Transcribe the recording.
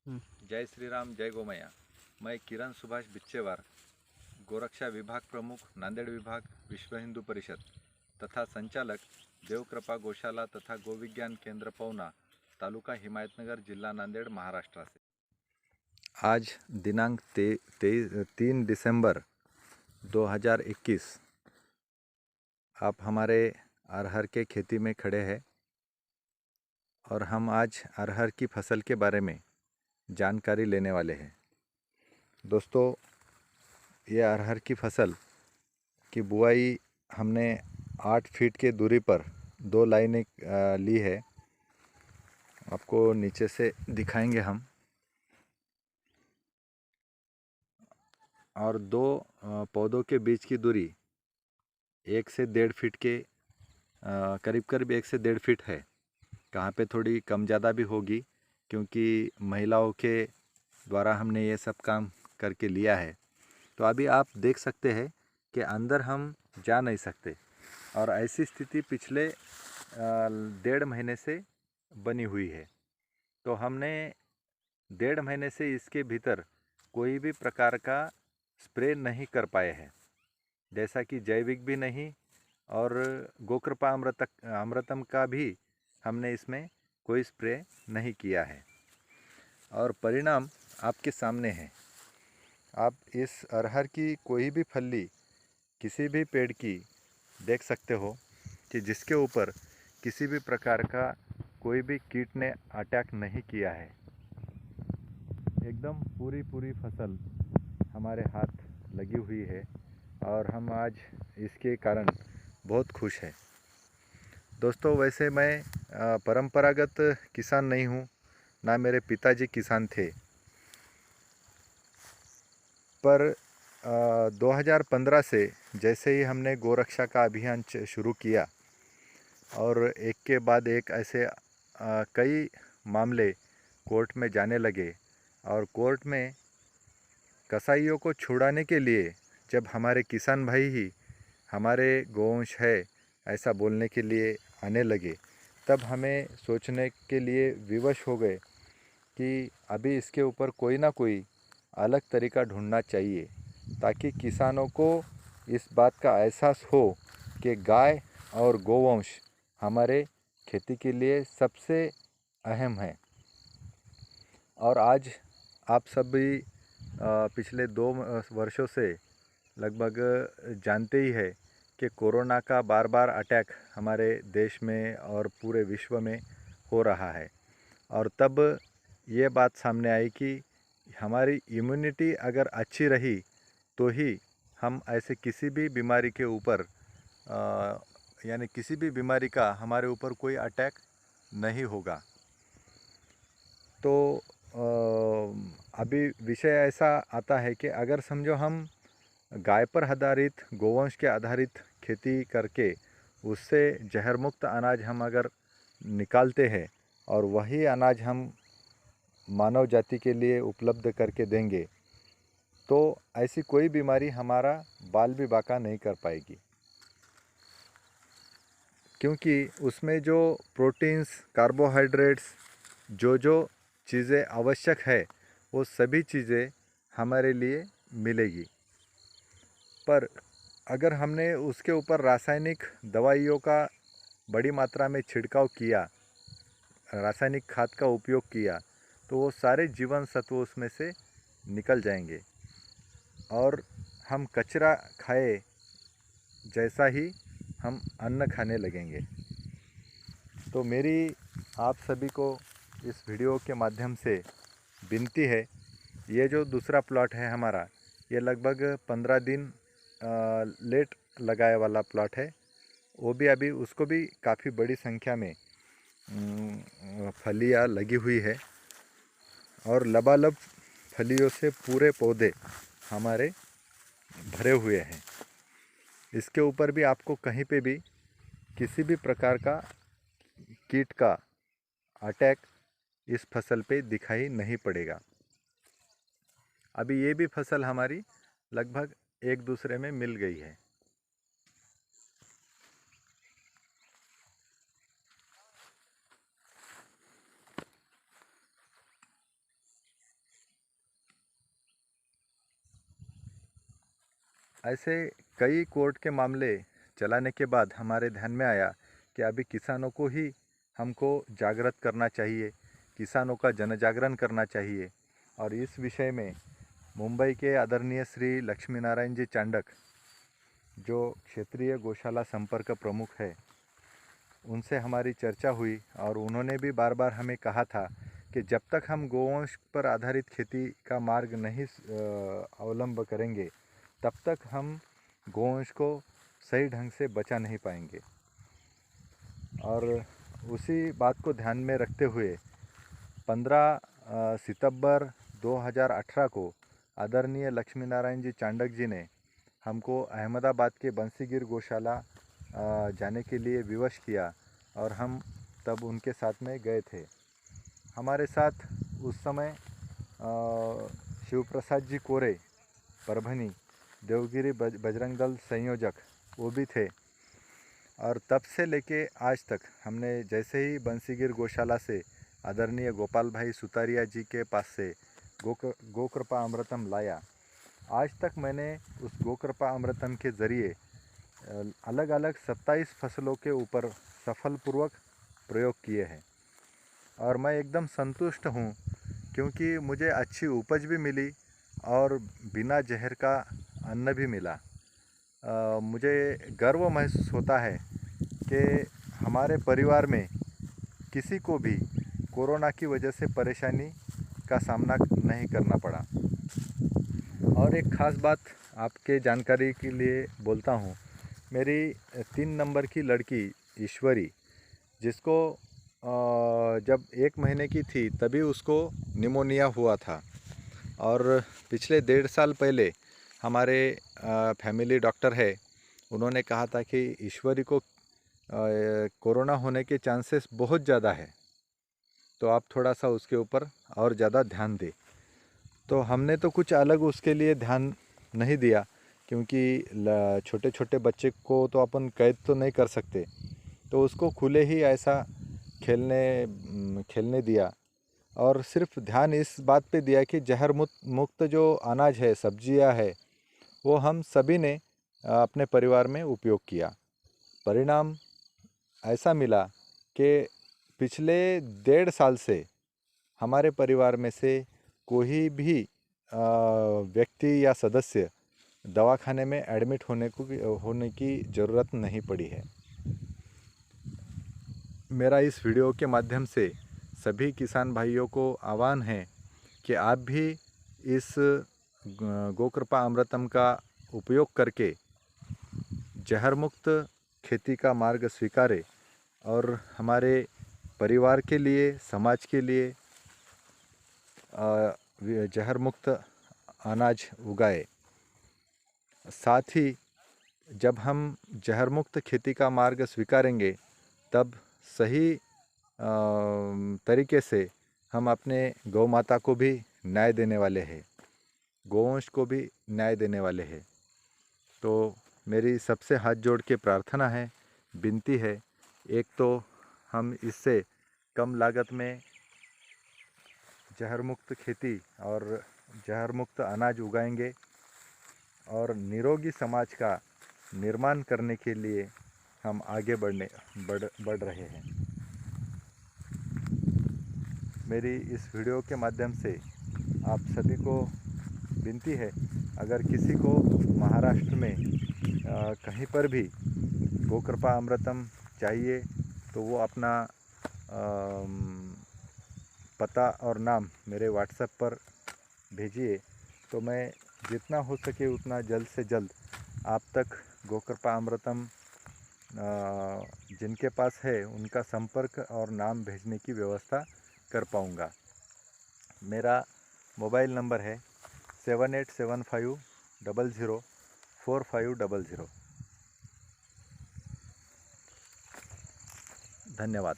जय श्री राम, जय गोमैया। मैं किरण सुभाष बिच्चेवार, गोरक्षा विभाग प्रमुख, नांदेड़ विभाग, विश्व हिंदू परिषद तथा संचालक, देवकृपा गौशाला तथा गोविज्ञान केंद्र पवना, तालुका हिमायतनगर, जिला नांदेड़, महाराष्ट्र से। आज दिनांक 3 दिसंबर 2021 आप हमारे अरहर के खेती में खड़े हैं और हम आज अरहर की फसल के बारे में जानकारी लेने वाले हैं। दोस्तों, ये अरहर की फसल की बुआई हमने 8 फीट के दूरी पर 2 लाइनें ली है। आपको नीचे से दिखाएंगे हम। और 2 पौधों के बीच की दूरी 1 से 1.5 फीट के करीब 1 से 1.5 फीट है। कहाँ पे थोड़ी कम ज़्यादा भी होगी, क्योंकि महिलाओं के द्वारा हमने ये सब काम करके लिया है। तो अभी आप देख सकते हैं कि अंदर हम जा नहीं सकते, और ऐसी स्थिति पिछले 1.5 महीने से बनी हुई है। तो हमने 1.5 महीने से इसके भीतर कोई भी प्रकार का स्प्रे नहीं कर पाए हैं, जैसा कि जैविक भी नहीं और गोकृपा अमृतम का भी हमने इसमें कोई स्प्रे नहीं किया है। और परिणाम आपके सामने है। आप इस अरहर की कोई भी फली किसी भी पेड़ की देख सकते हो कि जिसके ऊपर किसी भी प्रकार का कोई भी कीट ने अटैक नहीं किया है। एकदम पूरी फसल हमारे हाथ लगी हुई है और हम आज इसके कारण बहुत खुश हैं। दोस्तों, वैसे मैं परंपरागत किसान नहीं हूँ, ना मेरे पिताजी किसान थे, पर 2015 से जैसे ही हमने गोरक्षा का अभियान शुरू किया और एक के बाद एक ऐसे कई मामले कोर्ट में जाने लगे, और कोर्ट में कसाईयों को छुड़ाने के लिए जब हमारे किसान भाई ही हमारे गोवंश है ऐसा बोलने के लिए आने लगे, तब हमें सोचने के लिए विवश हो गए कि अभी इसके ऊपर कोई ना कोई अलग तरीका ढूंढना चाहिए, ताकि किसानों को इस बात का एहसास हो कि गाय और गोवंश हमारे खेती के लिए सबसे अहम है। और आज आप सभी पिछले 2 वर्षों से लगभग जानते ही है कि कोरोना का बार अटैक हमारे देश में और पूरे विश्व में हो रहा है। और तब ये बात सामने आई कि हमारी इम्यूनिटी अगर अच्छी रही तो ही हम ऐसे किसी भी बीमारी के ऊपर यानी किसी भी बीमारी का हमारे ऊपर कोई अटैक नहीं होगा। तो अभी विषय ऐसा आता है कि अगर समझो हम गाय पर आधारित, गोवंश के आधारित खेती करके उससे जहर मुक्त अनाज हम अगर निकालते हैं और वही अनाज हम मानव जाति के लिए उपलब्ध करके देंगे, तो ऐसी कोई बीमारी हमारा बाल भी बाका नहीं कर पाएगी, क्योंकि उसमें जो प्रोटीन्स, कार्बोहाइड्रेट्स, जो चीज़ें आवश्यक है वो सभी चीज़ें हमारे लिए मिलेगी। पर अगर हमने उसके ऊपर रासायनिक दवाइयों का बड़ी मात्रा में छिड़काव किया, रासायनिक खाद का उपयोग किया, तो वो सारे जीवन सत्व उसमें से निकल जाएंगे और हम कचरा खाए जैसा ही हम अन्न खाने लगेंगे। तो मेरी आप सभी को इस वीडियो के माध्यम से विनती है, ये जो दूसरा प्लॉट है हमारा, ये लगभग 15 दिन लेट लगाए वाला प्लॉट है। वो भी अभी उसको भी काफ़ी बड़ी संख्या में फलियाँ लगी हुई है और लबालब फलियों से पूरे पौधे हमारे भरे हुए हैं। इसके ऊपर भी आपको कहीं पे भी किसी भी प्रकार का कीट का अटैक इस फसल पे दिखाई नहीं पड़ेगा। अभी ये भी फसल हमारी लगभग एक दूसरे में मिल गई है। ऐसे कई कोर्ट के मामले चलाने के बाद हमारे ध्यान में आया कि अभी किसानों को ही हमको जागृत करना चाहिए, किसानों का जन जागरण करना चाहिए। और इस विषय में मुंबई के आदरणीय श्री लक्ष्मी नारायण जी चांडक, जो क्षेत्रीय गौशाला संपर्क प्रमुख है, उनसे हमारी चर्चा हुई और उन्होंने भी बार बार हमें कहा था कि जब तक हम गोवंश पर आधारित खेती का मार्ग नहीं अवलंब करेंगे, तब तक हम गोवंश को सही ढंग से बचा नहीं पाएंगे। और उसी बात को ध्यान में रखते हुए 15 सितंबर 2018 को आदरणीय लक्ष्मी नारायण जी चांडक जी ने हमको अहमदाबाद के बंसीगिर गौशाला जाने के लिए विवश किया और हम तब उनके साथ में गए थे। हमारे साथ उस समय शिव प्रसाद जी कोरे, परभनी देवगिरी बजरंग दल संयोजक, वो भी थे। और तब से लेके आज तक हमने जैसे ही बंसीगिर गौशाला से आदरणीय गोपाल भाई सुतारिया जी के पास से गोकृपा अमृतम लाया, आज तक मैंने उस गोकृपा अमृतम के ज़रिए अलग अलग 27 फसलों के ऊपर सफलपूर्वक प्रयोग किए हैं। और मैं एकदम संतुष्ट हूँ, क्योंकि मुझे अच्छी उपज भी मिली और बिना जहर का अन्न भी मिला। मुझे गर्व महसूस होता है कि हमारे परिवार में किसी को भी कोरोना की वजह से परेशानी का सामना नहीं करना पड़ा। और एक ख़ास बात आपके जानकारी के लिए बोलता हूँ, मेरी 3 नंबर की लड़की ईश्वरी, जिसको जब 1 महीने की थी तभी उसको निमोनिया हुआ था। और पिछले 1.5 साल पहले हमारे फैमिली डॉक्टर है, उन्होंने कहा था कि ईश्वरी को कोरोना होने के चांसेस बहुत ज़्यादा है, तो आप थोड़ा सा उसके ऊपर और ज़्यादा ध्यान दें। तो हमने तो कुछ अलग उसके लिए ध्यान नहीं दिया, क्योंकि छोटे छोटे बच्चे को तो अपन कैद तो नहीं कर सकते, तो उसको खुले ही ऐसा खेलने दिया। और सिर्फ ध्यान इस बात पे दिया कि जहर मुक्त जो अनाज है, सब्जियां है, वो हम सभी ने अपने परिवार में उपयोग किया। परिणाम ऐसा मिला कि पिछले 1.5 साल से हमारे परिवार में से कोई भी व्यक्ति या सदस्य दवाखाने में एडमिट होने की ज़रूरत नहीं पड़ी है। मेरा इस वीडियो के माध्यम से सभी किसान भाइयों को आह्वान है कि आप भी इस गोकृपा अमृतम का उपयोग करके जहर मुक्त खेती का मार्ग स्वीकारें और हमारे परिवार के लिए, समाज के लिए जहर मुक्त अनाज उगाए। साथ ही जब हम जहर मुक्त खेती का मार्ग स्वीकारेंगे, तब सही तरीके से हम अपने गौ माता को भी न्याय देने वाले हैं, गोवंश को भी न्याय देने वाले हैं। तो मेरी सबसे हाथ जोड़ के प्रार्थना है, विनती है, एक तो हम इससे कम लागत में जहर मुक्त खेती और जहर मुक्त अनाज उगाएंगे और निरोगी समाज का निर्माण करने के लिए हम आगे बढ़ रहे हैं। मेरी इस वीडियो के माध्यम से आप सभी को विनती है, अगर किसी को महाराष्ट्र में कहीं पर भी गोकृपा अमृतम चाहिए तो वो अपना पता और नाम मेरे व्हाट्सएप पर भेजिए, तो मैं जितना हो सके उतना जल्द से जल्द आप तक गोकृपा अमृतम जिनके पास है उनका संपर्क और नाम भेजने की व्यवस्था कर पाऊँगा। मेरा मोबाइल नंबर है 7875004500। धन्यवाद।